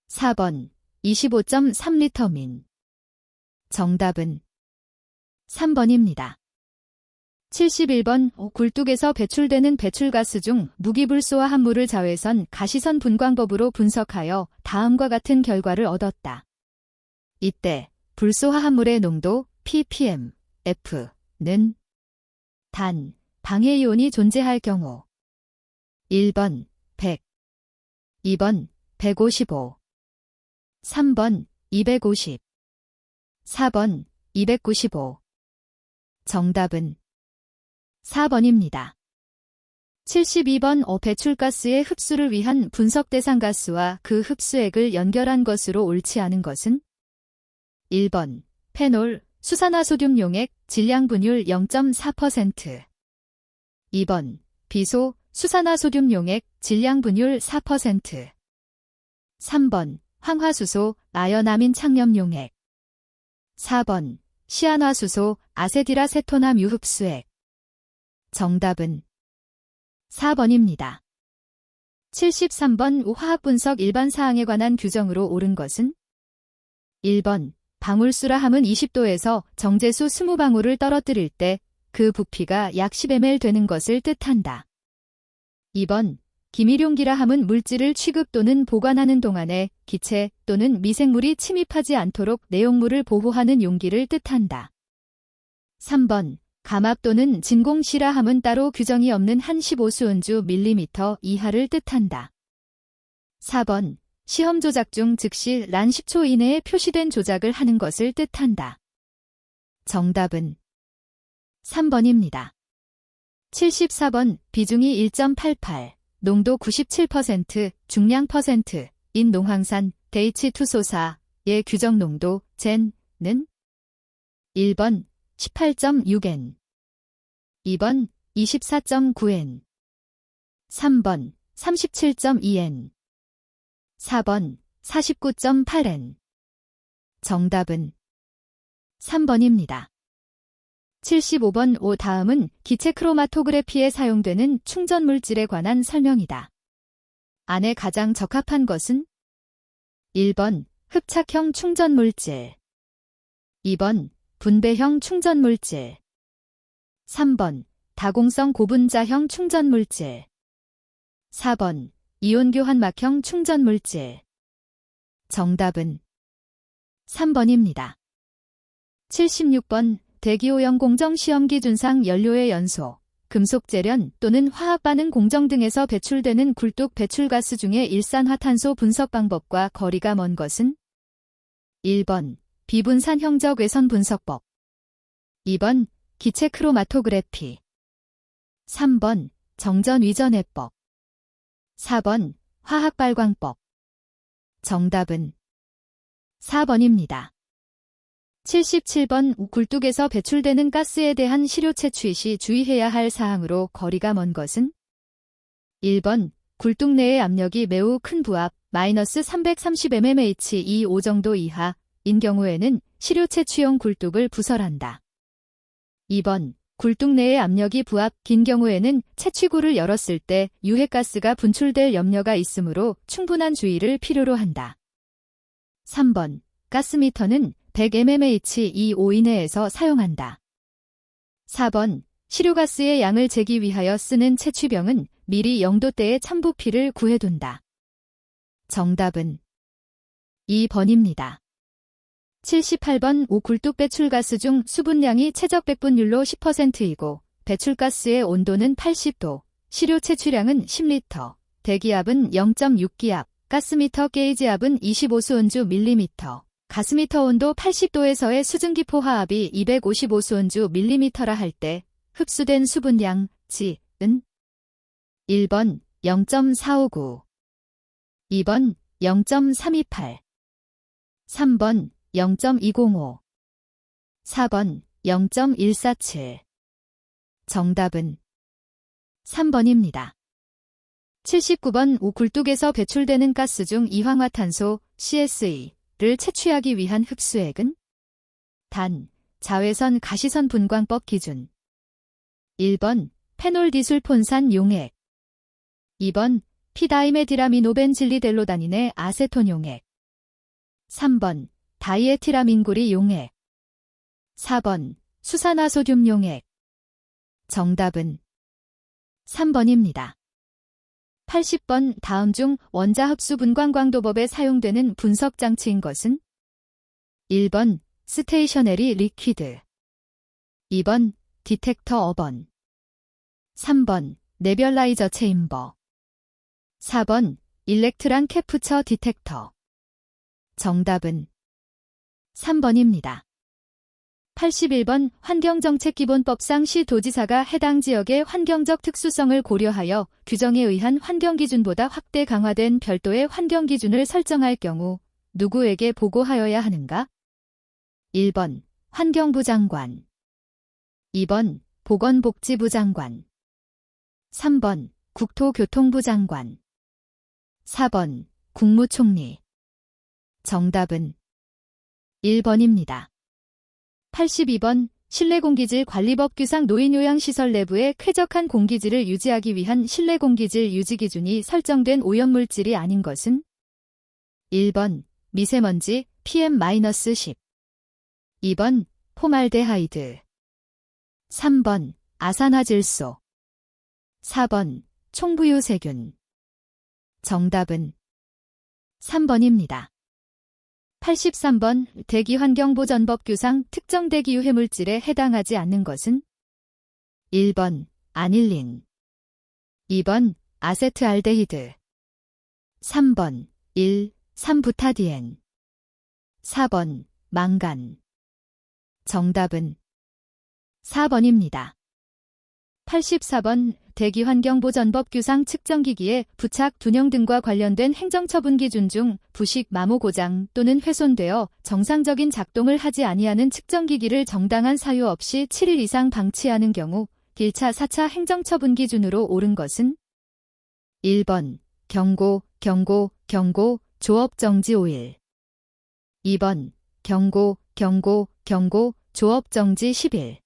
4번 25.3L 민. 정답은 3번입니다. 71번 굴뚝에서 배출되는 배출가스 중 무기불소화 합물을 자외선 가시선 분광법으로 분석하여 다음과 같은 결과를 얻었다. 이때 불소화 합물의 농도 ppm, F는 단, 방해이온이 존재할 경우 1번 100, 2번 155, 3번 250, 4번 295. 정답은 4번입니다. 72번 배출가스의 흡수를 위한 분석 대상 가스와 그 흡수액을 연결한 것으로 옳지 않은 것은 1번 페놀, 수산화소듐 용액, 질량 분율 0.4%, 2번 비소, 수산화소듐 용액, 질량 분율 4%, 3번 황화수소, 아연아민 창염 용액, 4번 시안화수소, 아세틸아세톤함 유흡수액. 정답은 4번입니다. 73번 화학분석 일반 사항에 관한 규정으로 옳은 것은 1번 방울수라 함은 20도에서 정제수 20방울을 떨어뜨릴 때 그 부피가 약 10ml 되는 것을 뜻한다. 2번 기밀용기라 함은 물질을 취급 또는 보관하는 동안에 기체 또는 미생물이 침입하지 않도록 내용물을 보호하는 용기를 뜻한다. 3번 감압 또는 진공시라 함은 따로 규정이 없는 한 15수은주 밀리미터 이하를 뜻한다. 4번 시험 조작 중 즉시 란 10초 이내에 표시된 조작을 하는 것을 뜻한다. 정답은 3번입니다. 74번 비중이 1.88, 농도 97%, 중량 %인 농황산 데이치2소사의 규정 농도 젠는 1번 18.6N, 2번 24.9N, 3번 37.2N, 4번 49.8N. 정답은 3번입니다. 75번 오 다음은 기체 크로마토그래피에 사용되는 충전 물질에 관한 설명이다. 안에 가장 적합한 것은 1번 흡착형 충전 물질, 2번 분배형 충전 물질, 3번 다공성 고분자형 충전 물질, 4번 이온 교환막형 충전 물질. 정답은 3번입니다. 76번 대기오염 공정 시험 기준상 연료의 연소, 금속 재련 또는 화학 반응 공정 등에서 배출되는 굴뚝 배출가스 중에 일산화탄소 분석 방법과 거리가 먼 것은 1번 비분산 형적 외선 분석법, 2번 기체 크로마토그래피, 3번 정전 위전해법, 4번 화학 발광법. 정답은 4번입니다. 77번 굴뚝에서 배출되는 가스에 대한 시료 채취 시 주의해야 할 사항으로 거리가 먼 것은 1번 굴뚝 내의 압력이 매우 큰 부압 마이너스 330mmHg 정도 이하인 경우에는 시료 채취용 굴뚝을 부설한다. 2번 굴뚝 내의 압력이 부압 긴 경우에는 채취구를 열었을 때 유해가스가 분출될 염려가 있으므로 충분한 주의를 필요로 한다. 3번 가스미터는 100mmHg 이내에서 사용한다. 4번 시료가스의 양을 재기 위하여 쓰는 채취병은 미리 0도대의 참부피를 구해둔다. 정답은 2번입니다. 78번 굴뚝 배출가스 중 수분량이 최적 백분율로 10%이고 배출가스의 온도는 80도, 시료 채취량은 10리터, 대기압은 0.6기압, 가스미터 게이지압은 25수은주 밀리미터, 가스미터 온도 80도에서의 수증기포 화합이 255수은주 밀리미터라 할 때 흡수된 수분량 G은 1번 0.459, 2번 0.328, 3번 0.205, 4번 0.147. 정답은 3번입니다. 79번 굴뚝에서 배출되는 가스 중 이황화탄소 CSE를 채취하기 위한 흡수액은 단, 자외선 가시선 분광법 기준 1번 페놀디술폰산 용액, 2번 피다이메디라미노벤질리델로다닌의 아세톤 용액, 3번 다이에티라민구리 용액, 4번 수산화소듐 용액. 정답은 3번입니다. 80번 다음 중 원자흡수 분광광도법에 사용되는 분석장치인 것은 1번 스테이셔너리 리퀴드, 2번 디텍터 어번, 3번 네뷸라이저 체인버, 4번 일렉트란 캡처 디텍터. 정답은 3번입니다. 81번 환경정책기본법상 시도지사가 해당 지역의 환경적 특수성을 고려하여 규정에 의한 환경기준보다 확대 강화된 별도의 환경기준을 설정할 경우 누구에게 보고하여야 하는가? 1번 환경부 장관, 2번 보건복지부 장관, 3번 국토교통부 장관, 4번 국무총리. 정답은 1번입니다. 82번 실내공기질 관리법 규상 노인요양시설 내부의 쾌적한 공기질을 유지하기 위한 실내공기질 유지 기준이 설정된 오염물질이 아닌 것은 1번 미세먼지 PM-10, 2번 포말데하이드, 3번 아산화질소, 4번 총부유세균. 정답은 3번입니다. 83번 대기환경보전법 규상 특정 대기유해물질에 해당하지 않는 것은 1번 아닐린, 2번 아세트알데히드, 3번 1,3부타디엔, 4번 망간. 정답은 4번입니다. 84번 대기환경보전법 규상 측정기기의 부착, 둔형 등과 관련된 행정처분 기준 중 부식, 마모, 고장 또는 훼손되어 정상적인 작동을 하지 아니하는 측정기기를 정당한 사유 없이 7일 이상 방치하는 경우 1차, 4차 행정처분 기준으로 옳은 것은 1번 경고, 조업정지 5일, 2번 경고, 조업정지 10일,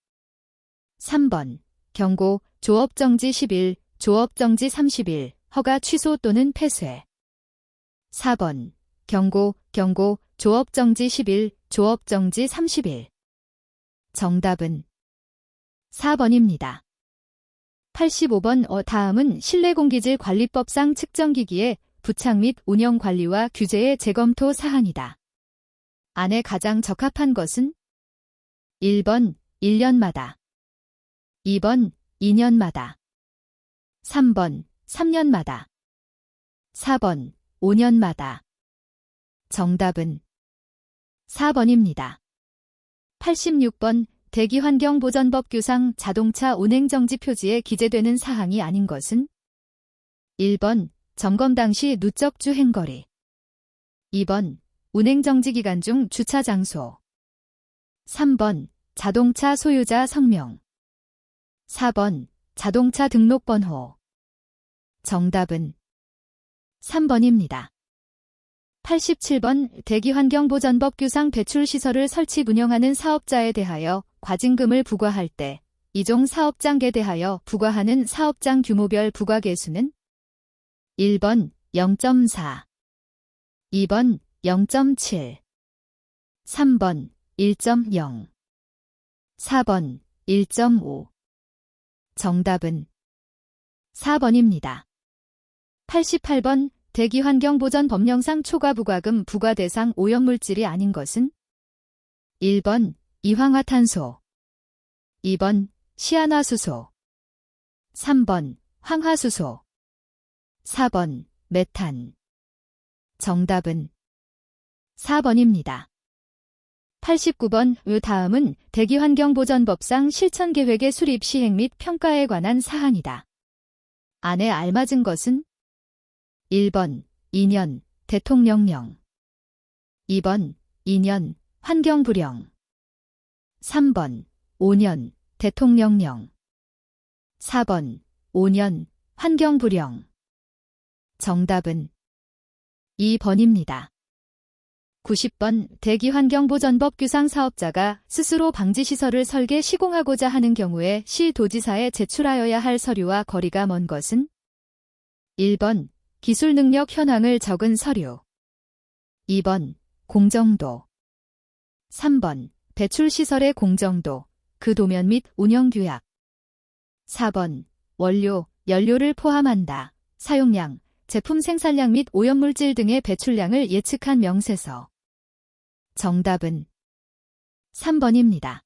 3번 경고, 조업정지 10일, 조업정지 30일, 허가 취소 또는 폐쇄. 4번 경고, 조업정지 10일, 조업정지 30일. 정답은 4번입니다. 85번 다음은 실내공기질 관리법상 측정기기의 부착 및 운영 관리와 규제의 재검토 사항이다. 안에 가장 적합한 것은 1번 1년마다, 2번 2년마다, 3번 3년마다, 4번 5년마다. 정답은 4번입니다. 86번 대기환경보전법 규상 자동차 운행정지 표지에 기재되는 사항이 아닌 것은 1번 점검 당시 누적 주행거리, 2번 운행정지 기간 중 주차 장소, 3번 자동차 소유자 성명, 4번 자동차 등록번호. 정답은 3번입니다. 87번 대기환경보전법 규상 배출시설을 설치 운영하는 사업자에 대하여 과징금을 부과할 때 이종 사업장에 대하여 부과하는 사업장 규모별 부과계수는 1번 0.4, 2번 0.7, 3번 1.0, 4번 1.5. 정답은 4번입니다. 88번 대기환경보전 법령상 초과 부과금 부과 대상 오염물질이 아닌 것은 1번 이황화탄소, 2번 시아나수소, 3번 황화수소, 4번 메탄. 정답은 4번입니다. 89번 다음은 대기환경보전법상 실천계획의 수립, 시행 및 평가에 관한 사항이다. 안에 알맞은 것은 1번 2년 대통령령, 2번 2년 환경부령, 3번 5년 대통령령, 4번 5년 환경부령. 정답은 2번입니다. 90번 대기환경보전법 규상 사업자가 스스로 방지시설을 설계 시공하고자 하는 경우에 시도지사에 제출하여야 할 서류와 거리가 먼 것은 1번 기술능력 현황을 적은 서류, 2번 공정도, 3번 배출시설의 공정도, 그 도면 및 운영규약, 4번 원료, 연료를 포함한다, 사용량, 제품 생산량 및 오염물질 등의 배출량을 예측한 명세서. 정답은 3번입니다.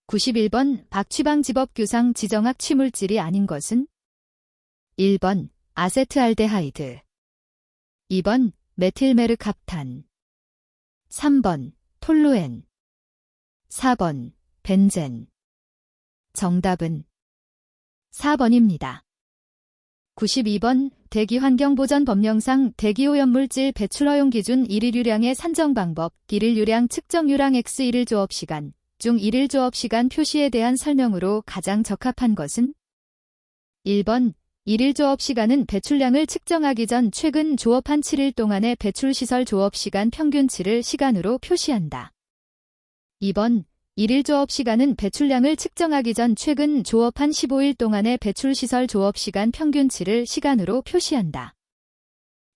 91번 박취방지법 규상 지정학 취물질이 아닌 것은 1번 아세트알데하이드, 2번 메틸메르캅탄, 3번 톨루엔, 4번 벤젠. 정답은 4번입니다. 92번 대기환경보전법령상 대기오염물질 배출 허용 기준 1일유량의 산정 방법, 1일유량 측정유량 x 1일 조업시간 중 1일 조업시간 표시에 대한 설명으로 가장 적합한 것은 1번 1일 조업시간은 배출량을 측정하기 전 최근 조업한 7일 동안의 배출시설 조업시간 평균치를 시간으로 표시한다. 2번 일일 조업시간은 배출량을 측정하기 전 최근 조업한 15일 동안의 배출시설 조업시간 평균치를 시간으로 표시한다.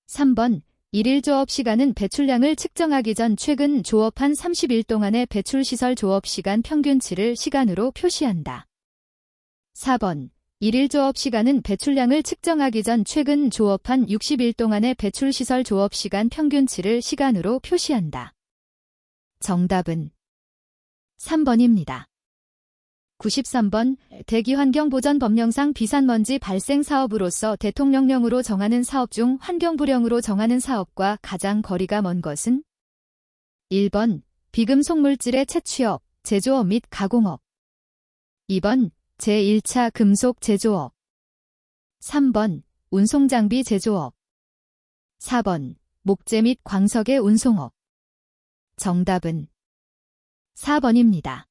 3번 일일 조업시간은 배출량을 측정하기 전 최근 조업한 30일 동안의 배출시설 조업시간 평균치를 시간으로 표시한다. 4번 일일 조업시간은 배출량을 측정하기 전 최근 조업한 60일 동안의 배출시설 조업시간 평균치를 시간으로 표시한다. 정답은 3번입니다. 93번 대기환경보전법령상 비산먼지 발생 사업으로서 대통령령으로 정하는 사업 중 환경부령으로 정하는 사업과 가장 거리가 먼 것은? 1번 비금속물질의 채취업, 제조업 및 가공업. 2번 제1차 금속 제조업. 3번 운송장비 제조업. 4번 목재 및 광석의 운송업. 정답은 4번입니다.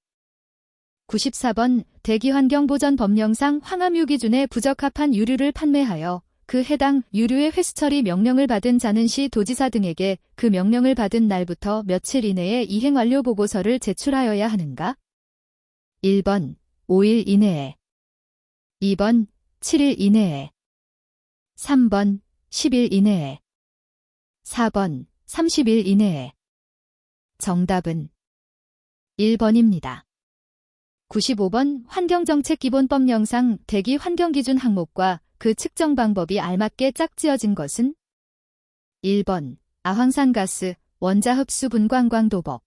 94번 대기환경보전법령상 황함유 기준에 부적합한 유류를 판매하여 그 해당 유류의 회수처리 명령을 받은 자는 시 도지사 등에게 그 명령을 받은 날부터 며칠 이내에 이행 완료 보고서를 제출하여야 하는가? 1번 5일 이내에. 2번 7일 이내에. 3번 10일 이내에. 4번 30일 이내에. 정답은 1번입니다. 95번 환경정책기본법령상 대기 환경기준 항목과 그 측정 방법이 알맞게 짝지어진 것은? 1번 아황산가스 원자흡수 분광광도법.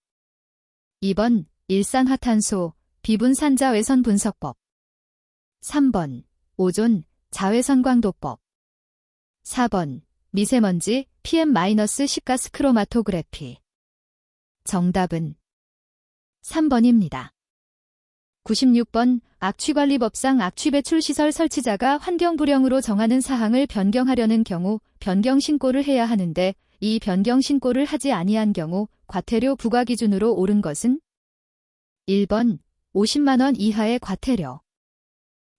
2번 일산화탄소 비분산자외선 분석법. 3번 오존 자외선광도법. 4번 미세먼지 PM-10가스 크로마토그래피. 정답은 3번입니다. 96번 악취관리법상 악취배출시설 설치자가 환경부령으로 정하는 사항을 변경하려는 경우 변경신고를 해야 하는데 이 변경신고를 하지 아니한 경우 과태료 부과기준으로 옳은 것은? 1번 50만원 이하의 과태료.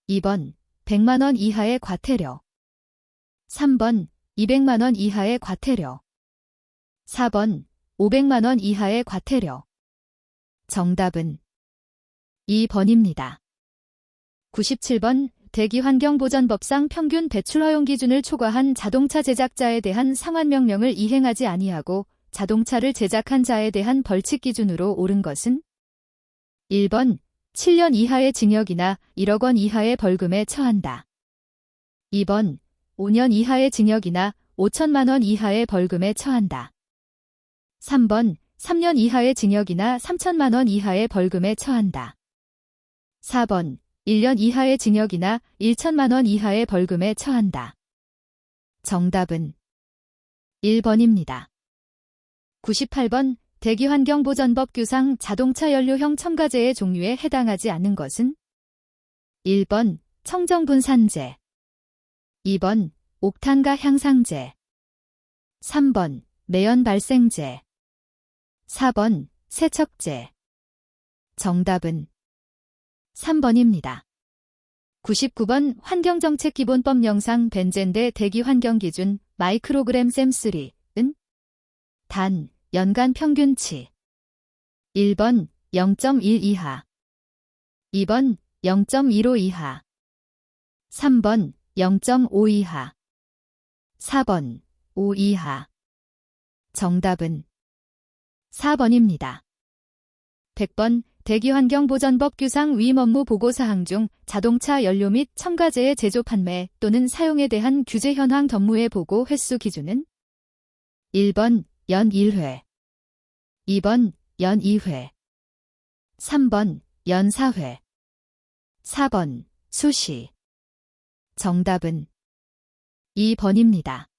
2번 100만원 이하의 과태료. 3번 200만원 이하의 과태료. 4번 500만원 이하의 과태료. 정답은 2번입니다. 97번 대기환경보전법상 평균 배출 허용 기준을 초과한 자동차 제작자에 대한 상환명령을 이행하지 아니하고 자동차를 제작한 자에 대한 벌칙 기준으로 옳은 것은? 1번 7년 이하의 징역이나 1억 원 이하의 벌금에 처한다. 2번 5년 이하의 징역이나 5천만 원 이하의 벌금에 처한다. 3번 3년 이하의 징역이나 3천만 원 이하의 벌금에 처한다. 4번 1년 이하의 징역이나 1천만 원 이하의 벌금에 처한다. 정답은 1번입니다. 98번 대기환경보전법 규상 자동차 연료형 첨가제의 종류에 해당하지 않는 것은? 1번 청정분산제. 2번 옥탄가 향상제. 3번 매연발생제. 4번 세척제. 정답은 3번입니다. 99번 환경정책기본법령상 벤젠대 대기환경기준 마이크로그램 셈3은? 단, 연간 평균치. 1번 0.1 이하. 2번 0.15 이하. 3번 0.5 이하. 4번 5 이하. 정답은 4번입니다. 100번 대기환경보전법 규상 위임 업무 보고사항 중 자동차 연료 및 첨가제의 제조 판매 또는 사용에 대한 규제 현황 업무의 보고 횟수 기준은? 1번 연 1회. 2번 연 2회. 3번 연 4회. 4번 수시. 정답은 2번입니다.